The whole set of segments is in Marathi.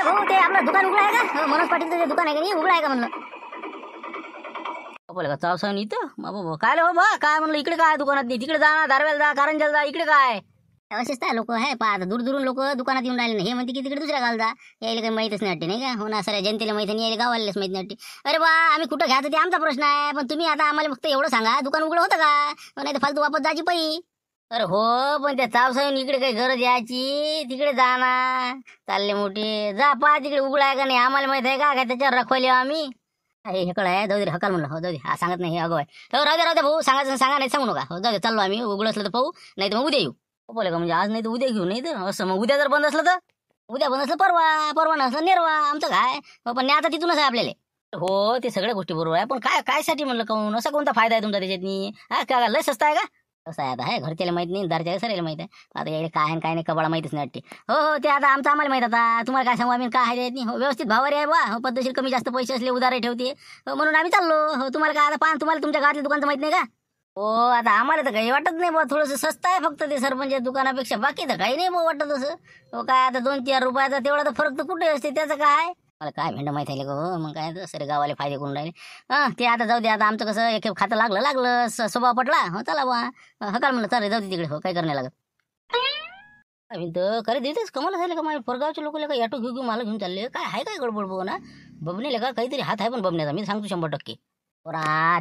भाऊ ते आपलं दुकान उघडं आहे का? मनोज पाटीलचं जे दुकान आहे का नाही, उघडं आहे का म्हणलं? बोले का चावसावून इथं बाबा काय रे बाबा, काय म्हणलं इकडे काय दुकानात नाही, तिकडे जा ना, दारवेला जा, कारंजाला जा, इकडे काय? असेच काय लोक आहे पहा, दूर दूरून लोक दुकानात येऊन राहिले. हे म्हणते की तिकडे दुसऱ्या गावाला जा, यायला काही माहितच नाही वाटते नाही का? हो ना, सर जनतेला माहिती नाही, यायला गावालाच माहिती नाही वाटते. अरे बा, आम्ही कुठं घ्यायचं ते आमचा प्रश्न आहे, पण तुम्ही आता आम्हाला फक्त एवढं सांगा, दुकान उघडं होतं का? नाही तर फालतू वापस जायची पई. अरे हो, पण त्या चावसावून इकडे काही गरज यायची, तिकडे जा ना, चालले मोठे जा, पहा तिकडे उघडा आहे का नाही, आम्हाला माहित आहे का? काय त्याच्यावर रखवले आम्ही? हे कळ आहे, जाऊ दे हकाल म्हणलं. हो जाऊ दे, हा सांगत नाही, हे अगो आहे. हो राहू दे भाऊ, सांगायचं सांगा, नाही सांगू नका. हो जाऊ दे, चाललो आम्ही. उघडं असलं तर पाहू, नाही तर मग उद्या येऊ. बोले का म्हणजे आज नाही तर उद्या घेऊ, नाही तर असं मग उद्या जर बंद असलं तर? उद्या बंद असलं परवा, परवा नसलं नेरवा, आमचं काय. हो, पण आता तिथूनच आहे आपल्याला. हो ते सगळ्या गोष्टी बरोबर आहे, पण काय काय साठी म्हणलं काहून, असा कोणता फायदा आहे तुमचा त्याच्यातनी? हा काय लय स्वस्त आहे का? कसं आहे आता, आहे घरच्याला माहित नाही, दारच्याला सरायला माहित आहे. आता यायला काय आहे काय नाही कबाळा माहितच नाही वाटते. हो ते आता आमचं आम्हाला माहित. आता तुम्हाला काय सांगू आम्ही, काय आहे नाही. हो व्यवस्थित भावारी आहे बा. हो पद्धतशीर कमी जास्त पैसे असले उधारे ठेवते. हो म्हणून आम्ही चाललो. हो तुम्हाला काय आता पहा, तुम्हाला तुमच्या गावातल्या दुकानचं माहित नाही का? हो आता आम्हाला तर काही वाटत नाही बा, थोडंसं स्वस्त आहे फक्त ते सरपंच दुकानापेक्षा, बाकी तर काही नाही बा वाटत असं. हो काय आता 2-4 रुपयाचा तेवढा तर फरक तर कुठे असते, त्याचं काय मला काय भेंड माहिती आहे का? हो मग काय सर गावाले फायदे करून राहिले. ते आता जाऊ दे. आता आमचं कसं एक खातं लागलं स्वभाव पटला. हो चला बा, हकाल म्हणलं चालेल, जाऊ दे तिकडे. हो काय करणे लागत आम्ही तर खरे देतेच कमाला झाले का? माझ्या परगावच्या लोक का ऑटो घेऊ मला घेऊन चालले, काय आहे काय गडबड बघ ना, बबनेले का काहीतरी हात आहे पण बबण्याचा, मी सांगतो 100%.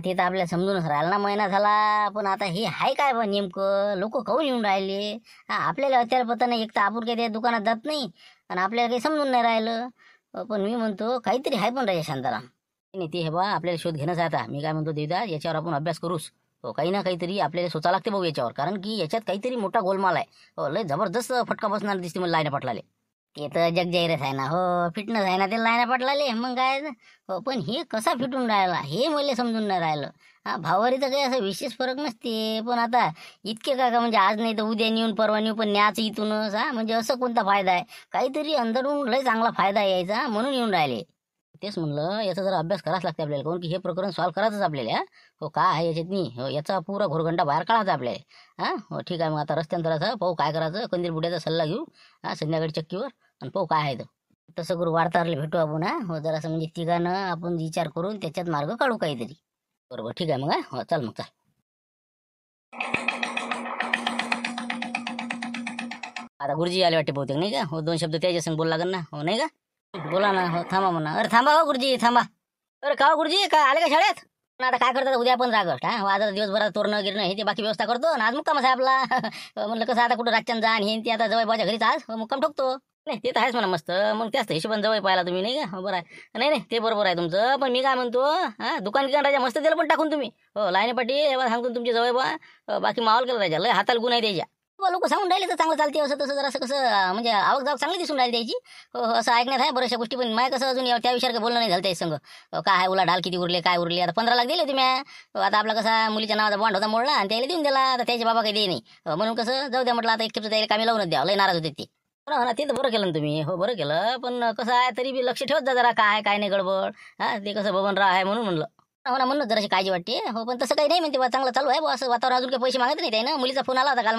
ते तर आपल्याला समजूनच राहिला ना, महिना झाला. पण आता हे आहे काय बा नेमकं, लोक काहून येऊन राहिले? आपल्याला त्याला पता नाही, एक तर आपण काही त्या दुकानात जात नाही आणि आपल्याला काही समजून नाही राहिलं. पण मी म्हणतो काहीतरी आहे पण राजा शांताराम. नाही ते हे बा, आपल्याला शोध घेणंच आता. मी काय म्हणतो देवदा, याच्यावर आपण अभ्यास करूच. हो काही ना काहीतरी आपल्याला सोचा लागते भाऊ याच्यावर, कारण की याच्यात काहीतरी मोठा गोलमाल आहे. हो लय जबरदस्त फटका बसणार दिसते मला लाईना पाटलाले. ते तर जगजाहीरच आहे ना. हो फिटनेस आहे ना ते लाईना पाटलाले, मग काय. हो पण हे कसा फिटून राहिला हे मला समजून नाही राहिलं. भावारीचं काही असं विशेष फरक नसते, पण आता इतके का म्हणजे आज नाही तर उद्या नेऊन परवा नेऊ, पण न्याच इथूनच. म्हणजे असं कोणता फायदा आहे? काहीतरी अंदरून लय चांगला फायदा यायचा म्हणून येऊन राहिले. तेच म्हणलं याचा जरा अभ्यास करावाच लागते आपल्याला, कारण की हे प्रकरण सॉल्व्ह करायचंच आपल्याला. हो काय आहे याच्यात नाही, हो याचा पुरा घोरघंटा बाहेर काढायचा आपल्याला. हो ठीक आहे, मग आता रस्त्यानंतराचं पाहू काय करायचं, कंदील बुड्याचा सल्ला घेऊ संध्याकाळी चक्कीवर, आणि पाहू काय आहे तसं करू. वार्ताहरला भेटू आपण. हो जरासं म्हणजे तिघानं आपण विचार करून त्याच्यात मार्ग काढू काहीतरी. बरोबर ठीक आहे मग. हो चल मग चल. आता गुरुजी आले वाटते बहुतेक नाही का? हो 2 शब्द त्याच्या संग बोल लागेल ना, हो नाही का? बोला ना. हो थांबा म्हणा. अरे थांबा हो गुरुजी थांबा. अरे का गुरुजी काय आले का शाळेत? आता काय करतात, उद्या पण रागस्ट. आज दिवसभरात तोरणं गिरणं हे ते बाकी व्यवस्था करतो आणि आज मुक्काम आहे आपला. म्हणलं कसं आता कुठं रातच्यान जा आणि हे ते, आता जवळ घरीच आज मुक्काम ठोकतो. नाही ते तर आहेच म्हणा मस्त, मग त्याच हिशोबाने जवळ पाहिला तुम्ही नाही का? बरं आहे. नाही नाही ते बरोबर आहे तुमचं, पण मी काय म्हणतो, दुकान राजा मस्त दिलं पण टाकून तुम्ही. हो लाईने पाटी सांगतो तुमची जवळ बा, बाकी माहोल केला राजा, लय हाताला गुन्हा आहे त्याच्या. लोक सांगून राहिले तर चांगलं चालते, असं तसं जरा कसं म्हणजे आवक जावक चांगली दिसून राहिली त्याची. हो असं ऐकण्यात आहे बऱ्याचशा गोष्टी, पण माय कसं अजून त्या विषयावर काही बोलणं नाही झालं त्याच्या संग. काय उला ढाल किती उरले काय उरले, आता 15 लाख दिले तुम्ही. आता आपला कसा मुलीच्या नावाचा बॉन्ड होता मोडला आणि त्याला देऊन दिला. आता त्याचे बाबा काही दे नाही, म्हणून कसं जाऊ द्या म्हटलं, आता एक खेपचं त्याला कामी लावूनच द्या. लय नाराज होते ते. हो ते तर बरं केलं ना तुम्ही. हो बरं केलं, पण कसं आहे तरी बी लक्ष ठेवत जा जरा, काय काय नाही गडबड. ते कसं बबनराव आहे म्हणून म्हणलं. हो ना, म्हणून जराशी काळजी वाटते. हो पण तसं काही नाही म्हणते बा, चांगलं चालू आहे बा. असं वातावरण अजून काही पैसे मागत नाही ना. मुलीचा फोन आला होता काल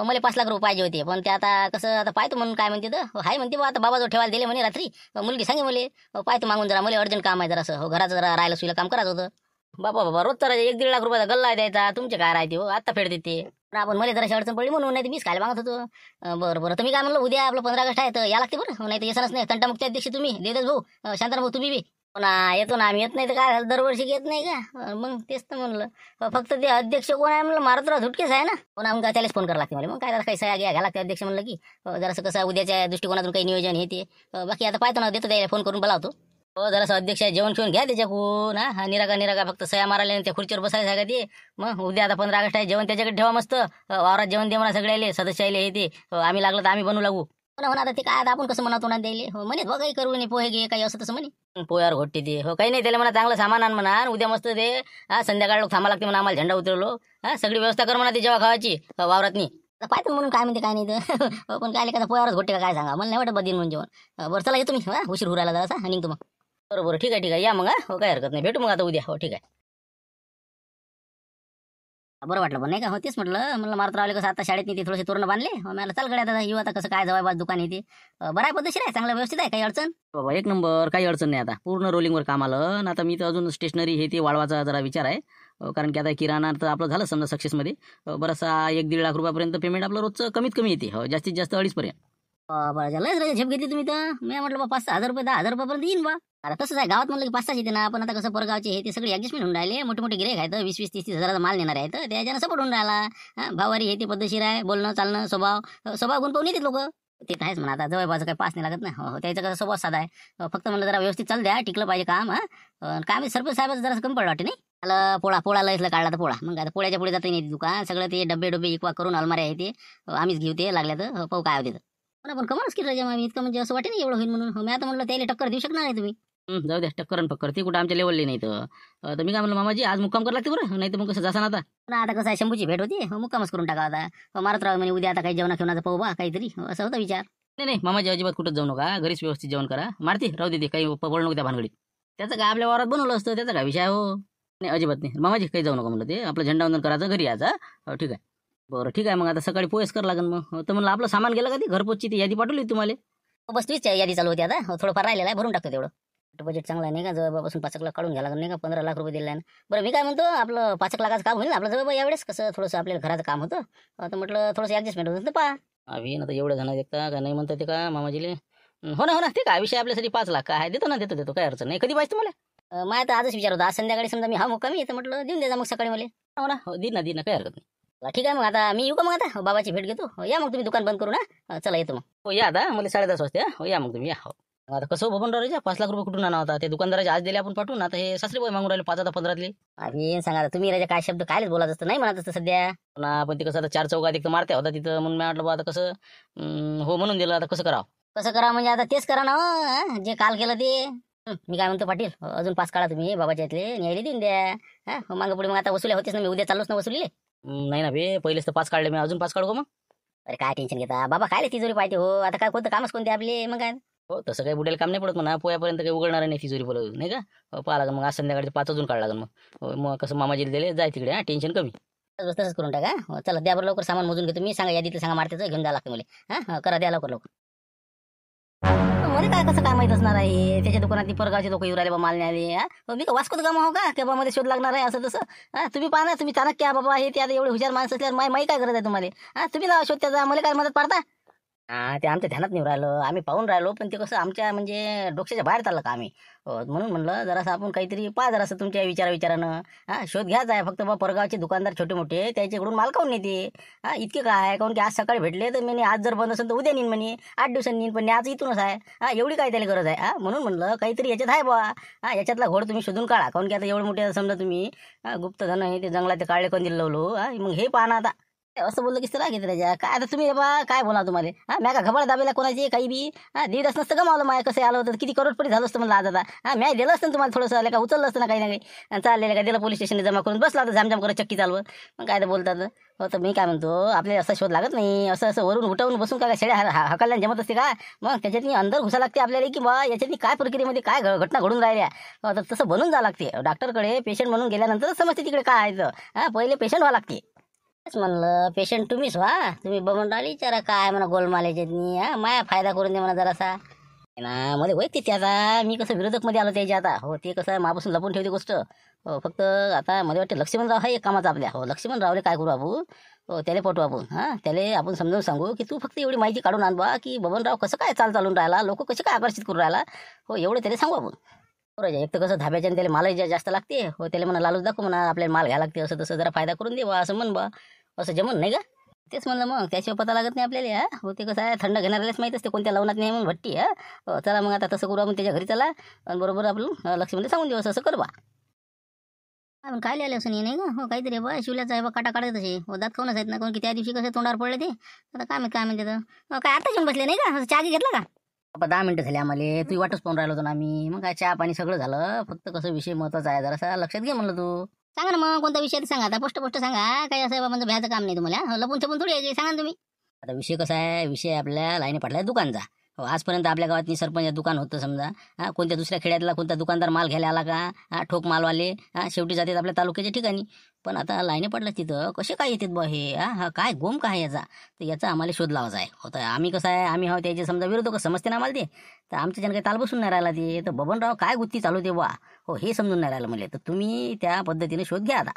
मला 5 लाख रुपये पाहिजे होते, पण ते आता कसं आता पाहतो म्हणून काय म्हणते तर हाय म्हणते बा, आता बाबाजवळ ठेवायला दिले म्हणे रात्री. मुलगी सांगे मला पाहतो मागून जरा, मला अर्जंट काम आहे जरासं. हो घराचं जरा राहिलं सुईला काम करायचं होतं. बाबा रोज तर 1-1.5 लाख रुपयाचा गल्ला आहे द्यायचा, तुमचे काय राहते हो, आता फेड देते. आपण मला जराशी अडचण पडली म्हणून, नाही मीच खायला मागत होतो. बरं तर मी काय म्हणलं, उद्या आपलं 15 ऑगस्ट आहे तर या लागते बरं. नाही तर येसनच नाही. तंटामुक्ती अध्यक्ष तुम्ही, देवदास भाऊ, शांताराम भाऊ तुम्ही बी. ना येतो ना आम्ही. येत नाही तर काय झालं, दरवर्षी येत नाही का? मग तेच तर म्हणलं. फक्त ते अध्यक्ष कोण आहे म्हणलं, मारुतराव झुटकेच आहे ना. पण मग त्यालाच फोन करायला लागते मला. मग काय काही सह्या घ्या लागते अध्यक्ष म्हणलं की. जरासं कसं उद्याच्या दृष्टिकोनातून काही नियोजन हे ते. बाकी आता पाहतो ना, देतो त्याला फोन करून बोलावतो. हो जरासं अध्यक्ष जेवण ठेवून घ्या त्याच्याकडून. निराका फक्त सह्या मारायला त्या खुर्चीवर बसायला आहे का ते. मग उद्या आता 15 ऑगस्ट आहे, जेवण त्याच्याकडे ठेवा मस्त. वावरात जेवण दे म्हणा सगळ्याले, सदस्य आले हे ते. आम्ही लागलं तर आम्ही बनवू लागू. हो ना, ते काय आता आपण कसं म्हणतो ना द्यायले. हो म्हणे बघ काही करू नाही, पोहे घे काही असं तसं म्हणे. पोयावर घोटते ते. हो काही नाही, त्याला म्हणा चांगलं सामान आण म्हणा, उद्या मस्त ते संध्याकाळ लोक थांबा लागते म्हणा, आम्हाला झेंडा उतरवलो. सगळी व्यवस्था कर म्हणा ते जेव्हा खावायची वावरातनी. पाहतो म्हणून काय म्हणते काय नाही तर. पण काय का पोयावरच घोटे का काय सांगा, मला नाही वाटत बदीन म्हणून जेवण. बरं चला येतो मी, उशीर हुरायला जरासा आणि निघतो मग. बरोबर ठीक आहे या मग. हो काही हरकत नाही, भेटू मग आता उद्या. हो ठीक आहे. बरं वाटलं पण नाही का. हो तेच म्हटलं मारुत रावले कसं आता शाळेत नाही ते थोडेसे तोरण बांधले. मला चाल गड्या दादा येऊ आता कसं काय जवळ बाज दुकान येते. बरं आहे पद्धतशीर आहे चांगलं व्यवस्थित आहे काही अडचण. बाबा एक नंबर, काही अडचण नाही. आता पूर्ण रोलिंगवर काम आलं आणि आता मी तर अजून स्टेशनरी हे ते वाढवायचा जरा विचार आहे. कारण की आता किराणा तर आपलं झालं समजा सक्सेसमध्ये. बराचसा 1-1.5 लाख रुपयापर्यंत पेमेंट आपलं रोजचं कमीत कमी येते. जास्तीत जास्त 2.5 पर्यंत. बरं झालं रे झेप घेतली तुम्ही तर. मी म्हटलं बा 5,000 रुपये 10,000 रुपयापर्यंत येईन बा. अरे तसंच आहे गावात म्हणलं की 5-6 येते ना. आपण आता कसं परगावचे हे ते सगळे ऍडजस्टमेंट होऊन राहिले. मोठे मोठे गिऱ्हाईक आहेत 20-20, 30-30 हजाराचा माल नेणार आहेत. त्याच्यानं सपोर्ट होऊन राहिला. भावारी हे ते पद्धतशीर आहे. बोलणं चालणं स्वभाव गुण पाहून येते लोक. ते तर आहेच म्हणा. आता जवळपास काही पास नाही लागत ना. हो त्याचा कसं स्वभाव साधा आहे. फक्त म्हणलं जरा व्यवस्थित चालू द्या, टिकलं पाहिजे काम. काय सरपंच साहेबाचं जरा कमी पडलं वाटते नाही. त्याला पोळा लयसला काढला तर पोळा. मग आता पोळ्याच्या पुढे जाता नाही दुकान. सगळं ते डब्बे इकवा करून अलमाऱ्या आहे ते आम्हीच घेऊ ते लागल्या तर पाहू काय होते. पण कमालच केलं राजा मामी. इतकं म्हणजे असं वाटे नाही एवढं होईल म्हणून. मी आता म्हणलं त्याला टक्कर देऊ शकणार नाही तुम्ही. जाऊ द्या टक्कर आणि पक्कर, ती कुठं आमच्या लेवलली नाही. तर मी काय म्हणलं मामाजी आज मुक्काम करावं लागते बरं, नाही तर मग कसं जासा ना आता. पण आता कसं आहे शंभूची भेट होती. मुक्कामच करून टाका आता. मारत राव म्हणे उद्या आता काही जेवणा खेवण्याचं पाहू बा काहीतरी. असं होता विचार. नाही मामाजी अजिबात कुठंच जाऊ नका, घरीच व्यवस्थित जेवण करा. मारती राहू दे काही बोलू नको त्या भानगडीत. त्याचं काय आपल्या वावरात बनवलं असतं, त्याचा काय विषय हो. नाही अजिबात नाही मामाजी काही जाऊ नका म्हणलं. ते आपलं झेंडावंदन करायचं घरी यायचं. ठीक आहे बरं ठीक आहे. मग आता सकाळी पोहेच कर लागेल. मग तर म्हणलं आपलं सामान गेलं का ती घरपोचची ती यादी पाठवली तुम्हाला. बस तुझीच यादी चालू होती आता. थोडंफार राहिलेलं आहे भरून टाकतो तेवढं. बजेट चांगला नाही का जवळपासून 5 लाख काढून घ्यायला लागेल नाही का. 15 लाख रुपये दिले. बरं मी काय म्हणतो आपलं 5 लाखाचं काम होईल ना आपलं जवळ यावेळेस. कसं थोडंसं आपल्याला घराचं काम होतं तर म्हटलं थोडंसं ऍडजस्टमेंट होतं पहा. अभि आता एवढं जण देखता का नाही म्हणतात ते का मामाजीले. हो ना ते काय विषय आपल्यासाठी 5 लाख काय देतो ना देतो काय अडचण नाही. कधी पाहिजे तुम्हाला. मग आता आजच विचार होता. आज संध्याकाळी समजा मी मुक्कामी येतं म्हटलं देऊन द्यायचा मग सकाळी मला. हो ना हो दिन ना काही हरकत नाही. ठीक आहे मग आता मी येऊ का मग आता बाबाची भेट घेतो. या मग तुम्ही दुकान बंद करू ना. चला येतो मग. हो या आता मला 10:30 वाजता. हो या मग तुम्ही या. हो आता कसं बघून राहिले 5 लाख रुपये कुठून आणा होता. ते दुकानदाराचे आज दिले आपण पाठवून. आता हे सासरे बोय मागून राहिले 5 आता 15तले. अरे सांगा तुम्ही राजा काय शब्द कायच बोलायचं असतं नाही म्हणत असतं सध्या. ना पण ते कसं आता 4 चौकात एक तर मारत्या होता तिथं म्हणून मी म्हटलं बा आता कसं हो म्हणून दिलं. आता कसं करावं. कसं करा म्हणजे आता तेच करा ना हो, जे काल केलं ते. मी काय म्हणतो पाटील अजून 5 काढा तुम्ही बाबाच्या इथले न्यायला देऊन द्या. मागं पुढे मग आता वसुल्या होतेच ना. मी उद्या चालूच ना वसुलीले. नाही ना बे पहिलेच तर 5 काढले मी अजून 5 काढू का मग. अरे काय टेन्शन घेता बाबा काय तिजोरी पाहिजे हो. आता काय कोणतं कामच कोणते आपले मग काय. हो तसं काही बुडेल काम नाही पडत म्हणा. पोयापर्यंत काही उघडणार नाही तिजोरी बोलत नाही का. पाहा लागेल मग आज संध्याकाळी 5 अजून काढ लागेल. मग कसं मामाजीला दिले जाय तिकडे. टेन्शन कमी. तसंच करून टाका. चला द्या बरं लवकर सामान मोजून घेतो मी. सांगा यादीतलं सांगा मारतेचं घेऊन द्या लागतं मला. करा द्या लवकर. मध्ये काय कसं काय माहित असणार आहे. त्याच्या दुकानात परगावचे लोक येऊ राहिले बा माल न्यायले. मी का वास्कोत काम हो का त्या मध्ये शोध लागणार आहे असं तसं. तुम्ही पाहा ना तुम्ही चाणक्य बाबा हे ते आता एवढे हुशार माणसं असल्यावर माही काय गरज आहे तुम्हाला. तुम्ही ना शोध त्याचा मला काय मदत पाडता. ते आमच्या ध्यानात नाही राहिलं. आम्ही पाहून राहिलो पण ते कसं आमच्या म्हणजे डोक्याच्या बाहेर चाललं का आम्ही. म्हणून म्हणलं जरासं आपण काहीतरी पहा जरासं तुमच्या विचारानं शोध घ्यायचा आहे. फक्त बा परगावचे दुकानदार छोटे मोठे त्याच्याकडून माल काऊन नेते. इतके काय काऊन की आज सकाळी भेटले तर मी आज जर बंद असेल तर उद्या नेईन म्हणे. 8 दिवसांनी नेईन पण आज इथूनच आहे. एवढी काय त्याला गरज आहे. म्हणून म्हणलं काहीतरी याच्यात आहे बा. याच्यातला घोड तुम्ही शोधून काढा. काऊन की आता एवढे मोठे समजा तुम्ही गुप्तधन हे ते जंगलात ते काढले कंदील लावलो. मग हे पाहा ना आता असं बोललं की राग येते त्याच्या. काय आता तुम्ही बा काय बोला तुम्हाला. मॅ का घबड दाबेला कोणाची काही बी. 1.5 नसतं गमावलं माय कसं आलं होतं किती करोडपती झालं असतं म्हणलं आज आता. मॅ दिलं असतं तुम्हाला थोडंसं आलं का उचललं असतं ना काही ना काही. चाललेलं काय दिलं पोलीस स्टेशनला जमा करून बसला होता झामझाम करत चक्की चालवं. मग काय तर बोलतात. हो तर मी काय म्हणतो आपल्याला असा शोध लागत नाही. असं वरून उठवून बसून काय शेड्या हकायला जमत असते का. मग त्याच्यातनी अंदर घुसा लागते आपल्याला की बा याच्यातनी काय प्रक्रियेमध्ये काय घटना घडून राहिल्या. तर तसं बनून जा लागते. डॉक्टरकडे पेशंट म्हणून गेल्यानंतर समजते तिकडे काय आहे. पहिले पेशंट व्हावं लागते. म्हणलं पेशंट तुम्हीच व्हा. तुम्ही बघून राहिले विचारा काय म्हणा गोलमाल याच्यातनी. माया फायदा करून दे म्हणा जरासा ना. मध्ये होय ते आता मी कसं विरोधक मध्ये आलो त्याच्या आता. हो ते कसं आहे मापासून लपून ठेवते गोष्ट. फक्त आता मध्ये वाटते लक्ष्मणराव हा एक कामाचा आपल्या. हो लक्ष्मणरावले काय करू आपण. त्याला पटू आपण. त्याला आपण समजावून सांगू की तू फक्त एवढी माहिती काढून आण बा की बबनराव कसं काय चालून राहिला. लोक कसे काय आकर्षित करून राहिला. हो एवढं त्याला सांगू आपण. बरोबर एक तर कसं धाब्याच्या त्याला मालही जास्त लागते. हो त्याला म्हणा लालूच दाखव म्हणा आपल्याला माल घ्यायला लागते. असं तसं जरा फायदा करून दे बा असं म्हण बा. असं जमन नाही का. तेच म्हणलं मग त्याशिवाय पता लागत नाही आपल्याला. हो ते कसं आहे थंड घेणाऱ्यालाच माहीत असते कोणत्या लवणात नाही म्हणून भट्टी. चला मग आता तसं करू आपण. त्याच्या घरी चला आणि बरोबर आपण लक्ष्मीला सांगून देऊ असं कर बा. आपण काय लिहिलं असं नाही का. हो काहीतरी बा शिवल्याचा आहे बा काटा काढत तसे. हो दात खाऊनच आहेत ना कोण की त्या दिवशी कसं तोंडावर पडले ते. आता काय म्हणते तर काय आता येऊन बसले नाही का. चहा घेतला का. 10 मिनिटं झाली आम्हाला. तू वाटच पाहून राहिलो होतो ना आम्ही. मग काय चहा पाणी सगळं झालं. फक्त कसं विषय महत्वाचा आहे जरासा लक्षात घे म्हणलं तू. सांगा ना मग कोणता विषय सांगा आता. स्पष्ट सांगा. काही असं म्हणजे भ्यायचं काम नाही तुम्हाला. लपून छपून थोडी आहे सांगा ना तुम्ही. आता विषय कसा आहे. विषय आपल्या लाईनी पडला दुकानचा. हो, आजपर्यंत आपल्या गावात सरपंच दुकान होतं समजा. कोणत्या दुसऱ्या खेड्यातला कोणता दुकानदार माल घ्यायला आला का? ठोक मालवाले शेवटी जातात आपल्या तालुक्याच्या ठिकाणी. पण आता लाईने पडलं तिथं कसे काय येतात बा हे? हा काय गोम काय याचा? तर याचा आम्हाला शोध लावायचा आहे. होतं आम्ही कसं आहे, आम्ही आहोत त्याचे समजा विरोधक समजते ना आम्हाला ते. तर आमच्या काही ताल बसून नाही राहिला ते. तर बबनराव काय गुत्ती चालू ते बा हो हे समजून नाही राहिलं मला. तर तुम्ही त्या पद्धतीने शोध घ्या आता.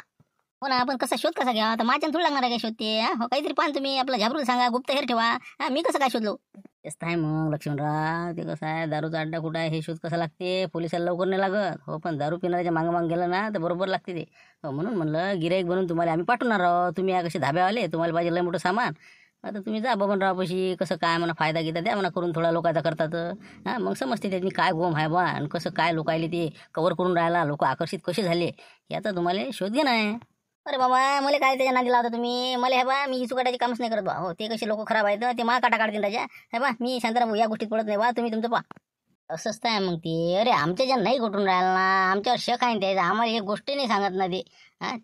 हो ना, आपण कसा शोध कसा घ्या आता? माझ्या थोडी लागणार आहे काय शोध ते? हो काहीतरी पाहा तुम्ही, आपलं झाबरून सांगा, गुप्तहेर ठेवा. मी कसं काय शोधलो? तेच आहे मग लक्ष्मणराव, ते कसं आहे दारूचा अड्डा कुठं आहे हे शोध कसा लागते? पोलिसाला लवकर नाही लागत हो, पण दारू पिणाऱ्याच्या मागं गेलं ना तर बरोबर लागते ते. म्हणून म्हणलं गिराईक बनून तुम्हाला आम्ही पाठवणार आहोत. तुम्ही या कसे धाब्यावाले, तुम्हाला पाहिजे लय मोठं सामान. आता तुम्ही जा बबनरावपाशी, कसं काय म्हणा फायदा घेता द्या म्हणा करून थोडा लोकांचा करतात. मग समजते त्यांनी काय गोम आहे बा आणि कसं काय लोकायले ते कवर करून राहिला, लोक आकर्षित कसे झाले याचा तुम्हाला शोध घेणं आहे. अरे बाबा, मला काय त्याच्या नादी लावता तुम्ही? मला हे बा, मी चुकाटाची कामच नाही करत बा. हो, ते कसे लोक खराब आहेत ते मला काटा काढतील राजा. हे बा, मी शांताराम या गोष्टीत पडत नाही बा. तुम्ही तुमचं पा. असंच आहे मग ते. अरे आमच्या ज्या नाही घटून राहिला ना, आमच्यावर शक आहे त्याचा. आम्हाला एक गोष्ट नाही सांगत ना ते.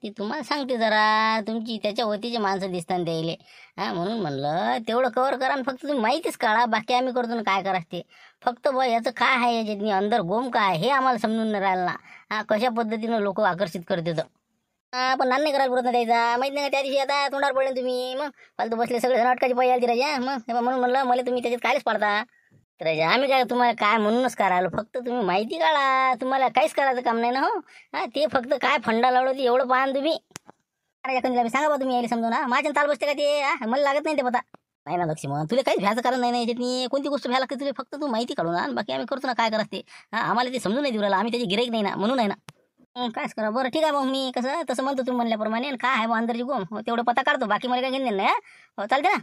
ती तुम्हाला सांगते जरा. तुमची त्याच्या वतीचे माणसं दिसतात द्यायले. म्हणून म्हणलं तेवढं कवर करा आणि फक्त तुम्ही माहितीच काढा. बाकी आम्ही करतो ना काय करा ते. फक्त बा याचं काय आहे, याच्यातनी अंदर गोम काय हे आम्हाला समजून नाही राहिलं ना. कशा पद्धतीनं लोक आकर्षित करते तर. पण नान नाही करायला पुरत नाही द्यायचा. माहित नाही का त्या दिवशी आता तोंडावर पडले तुम्ही. मग फालतू बसले सगळे जण अटकाची पाहिजे आली राजा. मग म्हणून म्हणलं मला तुम्ही त्याच्यात कायच पाडता राजा. आम्ही काय तुम्हाला काय म्हणूनच करायलो. फक्त तुम्ही माहिती काढा. तुम्हाला काहीच करायचं काम नाही ना. हो ते फक्त काय फंडा लावलं ते एवढं पाहा तुम्ही. अरे एखाद्याला सांगा बा तुम्ही यायला समजून. माझ्या ताल बसते का ते? मला लागत नाही ते पता. नाही ना लक्ष्मण, तुला काहीच भ्यायचं कारण नाही ना याच्यातनी. कोणती गोष्ट भ्यायला लागते तुला? फक्त तू माहिती काढू ना, बाकी आम्ही करतो ना काय करत ते. आम्हाला ते समजून नाही देऊ राहिला. आम्ही त्याची गिराईक नाही ना, म्हणून आहे ना. कायच करा. बरं ठीक आहे मग, मी कसं तसं म्हणतो तुम्ही म्हणल्याप्रमाणे. काय आहे बा अंदरची गोम तेवढं पता काढतो. बाकी मला काय घेणं नाही. हो चालते ना.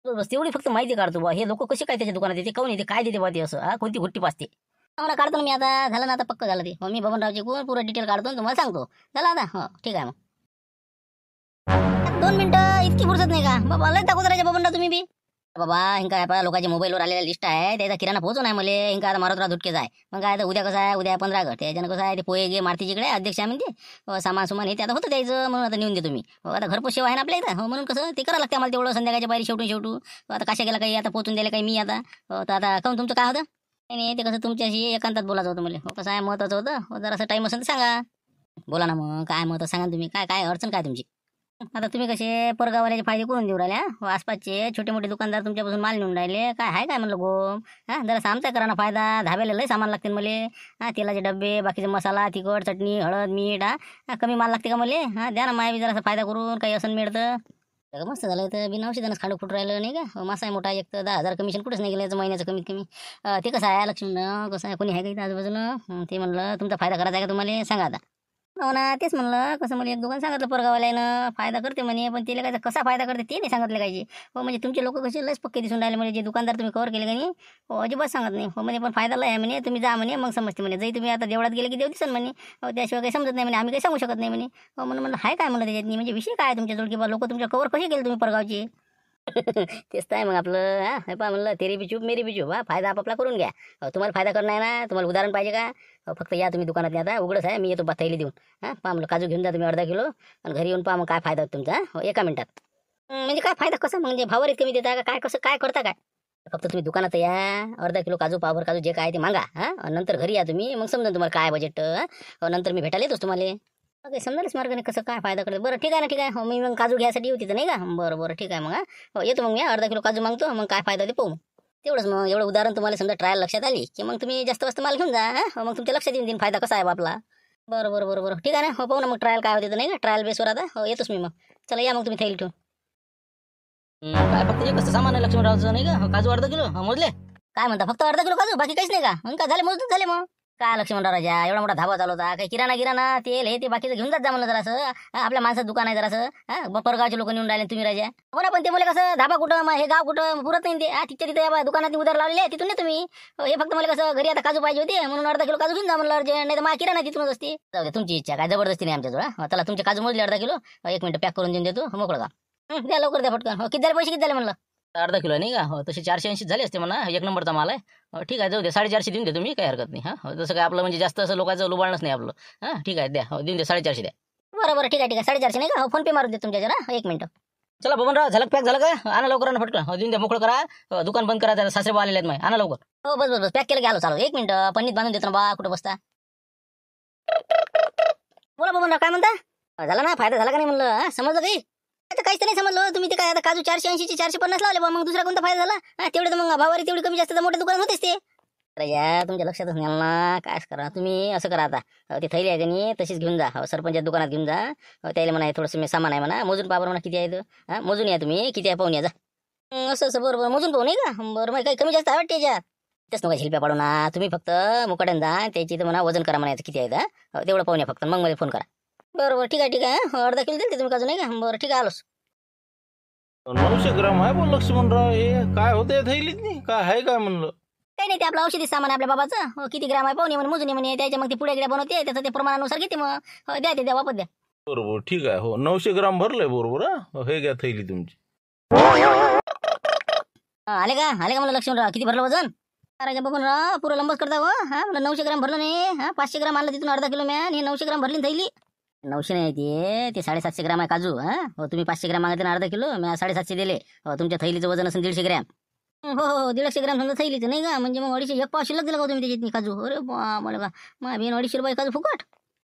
बस तेवढी फक्त माहिती काढतो बा. हे लोक कसे काय त्याच्या दुकानात येते, काऊन येते, काय देते बा ते असं. कोणती घुट्टी पाचते. मला काढतो ना मी आता. झालं ना आता, पक्क झालं ते. मी बबनरावची पुरं डिटेल काढतो आणि तुम्हाला सांगतो. झालं आता. हो ठीक आहे मग. 2 मिनिटं इतकी फुरसत नाही का बाबा? लय दाखवत राहायचे बबनराव तुम्ही बी. बाबा हिंका आहे लोकांच्या मोबाईलवर आलेल्या लिस्ट आहे, त्याचा किराणा पोहोचू नाही मला. हिंका आता मारत राहा धुटकेच आहे. मग काय आता उद्या कसं आहे, उद्या 15 गट त्याच्यानं कसं आहे ते पोहे गे मारतीकडे अध्यक्ष आम्ही ते सामान सुमान हे ते आता होतं द्यायचं. म्हणून आता नेऊन देतो मी. आता घरपोच सेवा आहे ना आपल्या इथं. म्हणून कसं ते करावं लागतं आम्हाला तेवढं संध्याकाळच्या बाहेर शेवटू. आता कशा गेला काही आता पोचून द्यायला काही मी आता. तर आता काऊन तुमचं काय होतं? नाही ते कसं तुमच्याशी एकांतात बोलायचं होतं मला. कसं आहे महत्वाचं होतं. जरासं टाईम असेल तर सांगा. बोला ना मग काय महत्व सांगा तुम्ही. काय अडचण काय तुमची? आता तुम्ही कसे परगावल्याचे फायदे करून देऊ राहिले. आसपासचे छोटे मोठे दुकानदार तुमच्यापासून माल नेऊन राहिले. काय आहे काय म्हणलं गोम? जरा आमचा करा ना फायदा. धाब्याला लय सामान लागते मला. तेलाचे डब्बे, बाकीचे मसाला, तिखट, चटणी, हळद, मीठ. कमी माल लागते का मला? द्या ना माया जरासा फायदा करून. काही असं मिळतं. मस्त झालं तर बिना औषधानंच खांडू फुट राहिलं नाही का? मासा आहे मोठा. एक तर 10,000 कमिशन कुठंच नाही गेलं महिन्याचं कमीत कमी. ते कसं आहे लक्ष्मण, कसं आहे कोणी आहे का इथं आजूबाजूनं? ते म्हणलं तुमचा फायदा करायचा आहे का तुम्हाला? सांगा आता. हो ना, तेच म्हणलं कसं मला एक दुकान सांगितलं परगावाल्यानं फायदा करते म्हणे. पण त्याला काय कसा फायदा करते ते नाही सांगितलं पाहिजे. हो म्हणजे तुमचे लोक कसे लस पक्के दिसून राहिले म्हणजे जे दुकानदार तुम्ही कव्हर केले का नाही. हो अजिबात सांगत नाही. हो म्हणजे पण फायदा लय आहे म्हणे. तुम्ही जा म्हणे मग समजते म्हणे. जरी तुम्ही आता देवळात गेले की देव दिसन म्हणे. हो त्याशिवाय काही समजत नाही म्हणे. आम्ही काही सांगू शकत नाही म्हणे. हो म्हणून म्हणलं हाय काय म्हणलं त्याच्यात म्हणजे विषय काय तुमच्याजवळ की बा लोक तुमच्या कव्हर कसे केले तुम्ही परगावचे? तेच तर आहे मग आपलं. हे पहा म्हणलं तेरी बी चूप मेरी बी चूप. फायदा आपापला करून घ्या. तुम्हाला फायदा करणं आहे ना. तुम्हाला उदाहरण पाहिजे का? फक्त या तुम्ही दुकानात नाही आता उघडच आहे. मी येतो थैली देऊन. पहा म्हणलं काजू घेऊन जा तुम्ही 1/2 किलो आणि घरी येऊन पहा मग काय फायदा होतो तुमचा. हो एका मिनिटात. म्हणजे काय फायदा कसं म्हणजे भावारीत कमी देता का काय? कसं काय करता काय? फक्त तुम्ही दुकानात या 1/2 किलो काजू, पावभर काजू जे काय ते मागा. नंतर घरी या तुम्ही मग समजा तुम्हाला काय बजेट. नंतर मी भेटायला येतोच तुम्हाला. ओके समजायलाच मार्ग नाही कसं काय फायदा करते. बरं ठीक आहे ना, ठीक आहे. हो मी मग काजू घ्यायसाठी होती तर नाही का? बरं ठीक आहे मग. हो येतो मग मी 1/2 किलो काजू मागतो. मग काय फायदा ते पाहू. तेवढंच मग एवढं उदाहरण तुम्हाला समजा ट्रायल लक्षात आली की मग तुम्ही जास्त माल घेऊन जा. मग तुमच्या लक्षात येऊन देईन फायदा कसा आहे आपला. बरं ठीक आहे ना. हो पाहू ना मग ट्रायल काय होते तर नाही का? ट्रायल बेसवर आता हो येतोच मी मग. चला या मग तुम्ही थैली ठेवून. काय फक्त एकच सामान आहे लक्ष्मणरावचं नाही का? काजू 1/2 किलो मोजले. काय म्हणता फक्त 1/2 किलो काजू बाकी काहीच नाही का? मग काय झाले मोजून झाले मग. काय लक्ष्मणराव राजा एवढा मोठा धाबा चालवता काही किराणा तेल हे ते बाकीचं घेऊन जात जा म्हणलं जरासं. आपल्या माणसाचं दुकान आहे जरासं. परगावचे लोक नेऊन राहिले तुम्ही राजा. हो ना पण ते मला कसं धाबा कुठं मग हे गाव कुठं पुरत नाही ते. तिच्या तिथे दुकानात उधार लावलेले आहे तिथून नाही तुम्ही. हे फक्त मला कसं घरी आता काजू पाहिजे होते म्हणून 1/2 किलो काजू घेऊन जा म्हणलं अर्जंट. नाही तर मला किराणा तिथूनच असते. जाऊ दे तुमची इच्छा काय जबरदस्ती नाही आमच्याजवळ. चला तुमचे काजू मोजले 1/2 किलो. 1 मिनिट पॅक करून देऊन देतो मोकळं का. द्या लवकर द्या पटकन. हो किती झाले पैसे किती झाले म्हणलं? 1/2 किलो नाही का? हो तसे 480 झाले असते म्हणा. 1 नंबरचा माल आहे. ठीक आहे जाऊ द्या 450 देऊन द्या तुम्ही काही हरकत नाही. जसं काय आपलं म्हणजे जास्त असं लोकांचं लुबाडणंच नाही आपलं. ठीक आहे द्या. हो देऊन द्या 450 द्या. बरं ठीक आहे 450 नाही का? हो फोन पे मारून दे तुमच्या जरा 1 मिनिट. चला बबनराव झलक पॅक झालं का? आणा लवकर आणा फटकन. देऊन द्या मोकळं करा. दुकान बंद करा. त्याला सासरे आलेले आहेत. आणा लवकर. हो बस बस बस पॅक केलं की आलो चालू. 1 मिनिट पन्नीत बांधून देतो ना बा. कुठं बसता? बोला बबनराव काय म्हणता? झाला ना फायदा झाला का नाही म्हणलं? समजलं काही? आता काहीच नाही समजलं. तुम्ही ते काय आता काजू 480 चे 450 लावले बा. मग दुसरा कोणता फायदा झाला? तेवढे तर मग भावारी तेवढी कमी जास्त तर मोठे दुकान होतेच ते. अरे या तुमच्या लक्षातच नाही आलं ना. काय करा तुम्ही असं करा आता. ती थैली आहे का नाही तशीच घेऊन जा. सरपंच दुकानात घेऊन जा. त्याला म्हणा थोडंसं मी सामान आहे म्हणा. मोजून पहा बरं म्हणा किती आहे. मोजून या तुम्ही किती आहे पाहून या जा. असं असं बरोबर मोजून पाहू नाही का? बरं मग काही कमी जास्त आहे वाटते याच्यात. तेच नका शिल्प्या पाडू ना. तुम्ही फक्त मुकाट्यानं जा. त्याची तर म्हणा वजन करा म्हणायचं किती आहे तेवढं पाहून या फक्त. मग मला फोन करा. बरोबर ठीक आहे ठीक आहे. अर्धा किलो देते तुम्ही काजू नाही का? बरं ठीक आहे आलोच. 900 ग्राम आहे बोल लक्ष्मणराव. हे काय होते थैलीत नाही काय आहे काय म्हणलं? काही नाही ते आपलं औषधी सामान आहे आपल्या बाबाचं. किती ग्राम आहे पाहून ये म्हणे मोजून ये म्हणे. त्याच्या मग ते पुढे गिड्या बनवते त्याचं ते प्रमाणानुसार घेते मग. द्या ते द्या वापस द्या. बरोबर ठीक आहे. हो 900 ग्राम भरलंय बरोबर. हे घ्या थैली तुमची. आले का म्हणलं लक्ष्मणराव किती भरलं वजन? राजा बघून राव पुरं लंबच करता हो. मला 900 ग्राम भरलं नाही. 500 ग्राम आणलं तिथून अर्धा किलो मॅन. हे 900 ग्राम भरली थैली. 900 नाही ते 750 ग्राम आहे काजू. हो तुम्ही 500 ग्राम मागितले ना अर्धा किलो. मी 750 दिले. तुमच्या थैलीचं वजन असेल 150 ग्रॅम. हो हो 150 ग्राम समजा थैलीचं नाही का? म्हणजे मग 250 एक पाव शिल्लक दिला का तुम्ही त्याच्यात काजू? अरे मला का मग 250 रुपये काजू फुकट.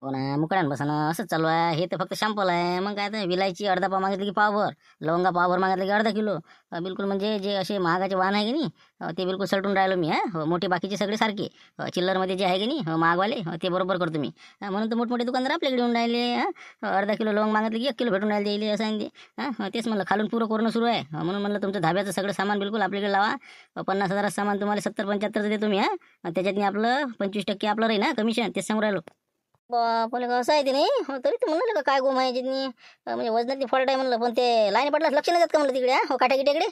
हो ना मुकड्यान बसा ना. असंच चालू आहे. हे तर फक्त शॅम्पल आहे. मग काय तर विलायची अर्धा पाव मागितलं की पावभर. लवंगा पावभर मागितलं की अर्धा किलो. बिलकुल म्हणजे जे असे महागाचे वाहन आहे की नाही ते बिलकुल सलटून राहिलो मी. हो मोठे बाकीचे सगळे सारखे. चिल्लरमध्ये जे आहे की नाही महागवाले ते बरोबर करतो मी. म्हणून तर मोठमोठे दुकानदार आपल्याकडे येऊन राहिले. अर्धा किलो लवंग मागितलं की 1 किलो भेटून राहिले जाईल असं आहे. तेच म्हणलं खालून पुरं करणं सुरू आहे. म्हणून म्हणलं तुमचं धाब्याचं सगळं सामान बिलकुल आपल्याकडे लावा. 50,000 सामान तुम्हाला 70-75 देतो मी. त्याच्यातनी आपलं 25% आपलं राहील ना कमिशन. तेच सांगून राहिलो. बापले का असं आहे ते नाही. तरी ते म्हणलं का काय गोम आहे याच्यातनी. म्हणजे वजनातली फॉल्ट आहे म्हणलं. पण ते लाईन पडलाच लक्ष नाही जात का म्हणलं तिकडे. हो काट्याकिट्याकडे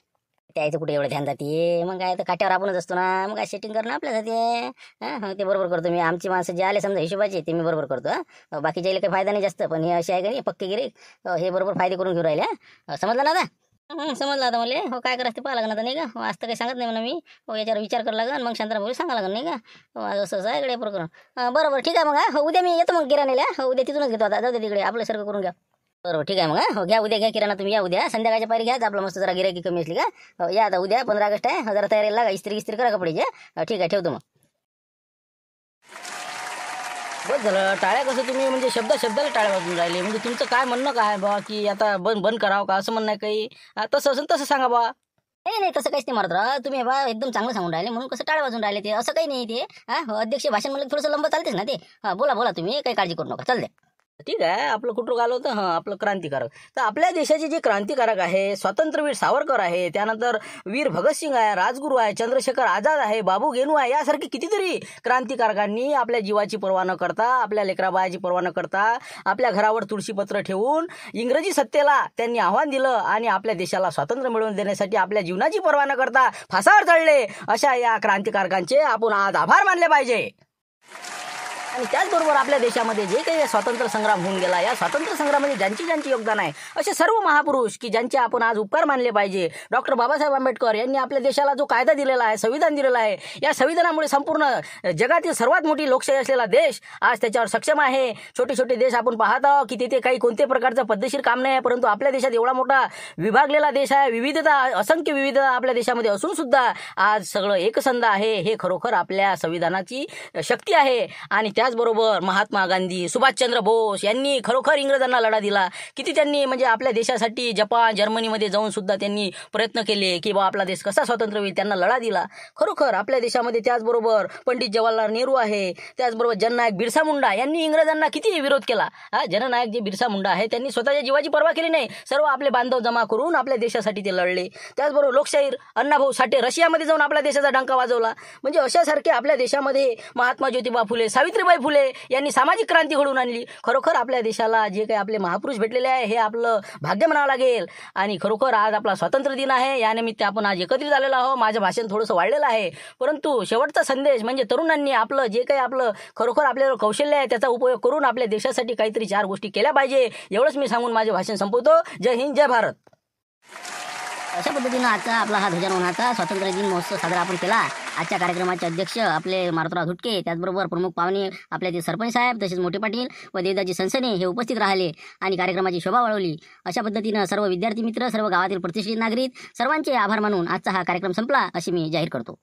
त्याचं कुठे एवढं ध्यान जाते. मग काय तर काट्यावर आपणच असतो ना. मग काय सेटिंग करणं आपल्या जाते. ते बरोबर करतो मी. आमची माणसं जे आले समजा हिशोबाचे ते मी बरोबर करतो. बाकीच्या काही फायदा नाही जास्त. पण हे असे आहे का नाही पक्के गिरे हे बरोबर फायदे करून घेऊ राहिले. समजलं ना आता? समजलं आता मला. हो काय करायचं ते पाहा लागणार नाही का? हो आज तर काही सांगत नाही म्हणा मी. हो याच्यावर विचार करायला लागेल. मग शांतराभाऊ सांगा लागेल नाही का? हो असं असं आहे इकडे प्रकरण. बरोबर ठीक आहे मग. हो उद्या मी येतो मग किराण्याला. हो उद्या तिथूनच घेतो आता. जाऊ दे तिकडे आपलं सारखं करून घ्या. बरोबर ठीक आहे मग. हो घ्या उद्या घ्या किराणा तुम्ही. या उद्या संध्याकाळच्या पारी घ्या. आपलं मस्त जरा गिरायकी कमी असली का? हो या आता उद्या 15 ऑगस्ट आहे. जरा तयारी लागा. इस्त्री करा कपड्याची. ठीक आहे ठेवतो मग. बस झालं. टाळ्या कसं तुम्ही म्हणजे शब्दाला टाळ्या वाजून राहिले. म्हणजे तुमचं काय म्हणणं काय बा की आता बंद करावं का असं म्हणणं आहे काही? तसं असेल तसं सांगा बा. नाही तसं काहीच नाही मारत राव. तुम्ही बा एकदम चांगलं सांगून राहिले म्हणून कसं टाळ वाजून राहिले ते असं काही नाही ते. अध्यक्ष भाषण म्हणलं थोडंसं लंब चालतेच ना ते. बोला तुम्ही काही काळजी करू नका. चालते ठीक आहे. आपलं कुठं आलं होतं आपलं क्रांतिकारक. तर आपल्या देशाचे जे क्रांतिकारक आहे स्वातंत्र्यवीर सावरकर आहे. त्यानंतर वीर भगतसिंग आहे. राजगुरू आहे. चंद्रशेखर आझाद आहे. बाबू गेनू आहे. यासारखी कितीतरी क्रांतिकारकांनी आपल्या जीवाची पर्वा न करता आपल्या लेकराबाळाची पर्वा न करता आपल्या घरावर तुळशीपत्र ठेवून इंग्रजी सत्तेला त्यांनी आव्हान दिलं आणि आपल्या देशाला स्वातंत्र्य मिळवून देण्यासाठी आपल्या जीवनाची पर्वा न करता फासावर चढले. अशा या क्रांतिकारकांचे आपण आज आभार मानले पाहिजे. आणि त्याचबरोबर आपल्या देशामध्ये जे काही स्वातंत्र्य संग्राम होऊन गेला या स्वातंत्र्य संग्रामामध्ये ज्यांचे योगदान आहे असे सर्व महापुरुष की ज्यांचे आपण आज उपकार मानले पाहिजे. डॉक्टर बाबासाहेब आंबेडकर यांनी आपल्या देशाला जो कायदा दिलेला आहे संविधान दिलेला आहे या संविधानामुळे संपूर्ण जगातील सर्वात मोठी लोकशाही असलेला देश आज त्याच्यावर सक्षम आहे. छोटे देश आपण पाहत आहोत की तिथे काही कोणत्या प्रकारचं पद्धतशीर काम नाही आहे. परंतु आपल्या देशात एवढा मोठा विभागलेला देश आहे. विविधता असंख्य विविधता आपल्या देशामध्ये असून सुद्धा आज सगळं एकसंध आहे. हे खरोखर आपल्या संविधानाची शक्ती आहे. आणि त्याचबरोबर महात्मा गांधी सुभाषचंद्र बोस यांनी खरोखर इंग्रजांना लढा दिला. किती त्यांनी म्हणजे आपल्या देशासाठी जपान जर्मनीमध्ये जाऊन सुद्धा त्यांनी प्रयत्न केले की बा आपला देश कसा स्वतंत्र होईल. त्यांना लढा दिला खरोखर आपल्या देशामध्ये. त्याचबरोबर पंडित जवाहरलाल नेहरू आहे. त्याचबरोबर जननायक बिरसा मुंडा यांनी इंग्रजांना किती विरोध केला. जननायक जे बिरसा मुंडा आहे त्यांनी स्वतःच्या जीवाची पर्वा केली नाही. सर्व आपले बांधव जमा करून आपल्या देशासाठी ते लढले. त्याचबरोबर लोकशाहीर अण्णाभाऊ साठे रशियामध्ये जाऊन आपल्या देशाचा डंका वाजवला. म्हणजे अशासारखे आपल्या देशामध्ये महात्मा ज्योतिबा फुले सावित्रीबाई फुले यांनी सामाजिक क्रांती घडवून आणली. खरोखर आपल्या देशाला जे काही आपले महापुरुष भेटलेले आहे हे आपलं भाग्य म्हणावं लागेल. आणि खरोखर आज आपला स्वातंत्र्य दिन आहे. यानिमित्त आपण आज एकत्रित झालेलो आहोत. माझं भाषण थोडंसं वाढलेलं आहे परंतु शेवटचा संदेश म्हणजे तरुणांनी आपलं जे काही आपलं खरोखर आपल्याला कौशल्य आहे त्याचा उपयोग करून आपल्या देशासाठी काहीतरी 4 गोष्टी केल्या पाहिजे. एवढंच मी सांगून माझे भाषण संपवतो. जय हिंद जय भारत. अशा पद्धतीनं आजचा आपला हा ध्वजारोहणाचा स्वातंत्र्य दिन महोत्सव साजरा आपण केला. आजच्या कार्यक्रमाचे अध्यक्ष आपले मारुतराव धुटके, त्याचबरोबर प्रमुख पाहुणे आपले ते सरपंच साहेब, तसेच मोठे पाटील व देवदाजी सनसने हे उपस्थित राहिले आणि कार्यक्रमाची शोभा वाढवली. अशा पद्धतीनं सर्व विद्यार्थी मित्र, सर्व गावातील प्रतिष्ठित नागरिक सर्वांचे आभार मानून आजचा हा कार्यक्रम संपला अशी मी जाहीर करतो.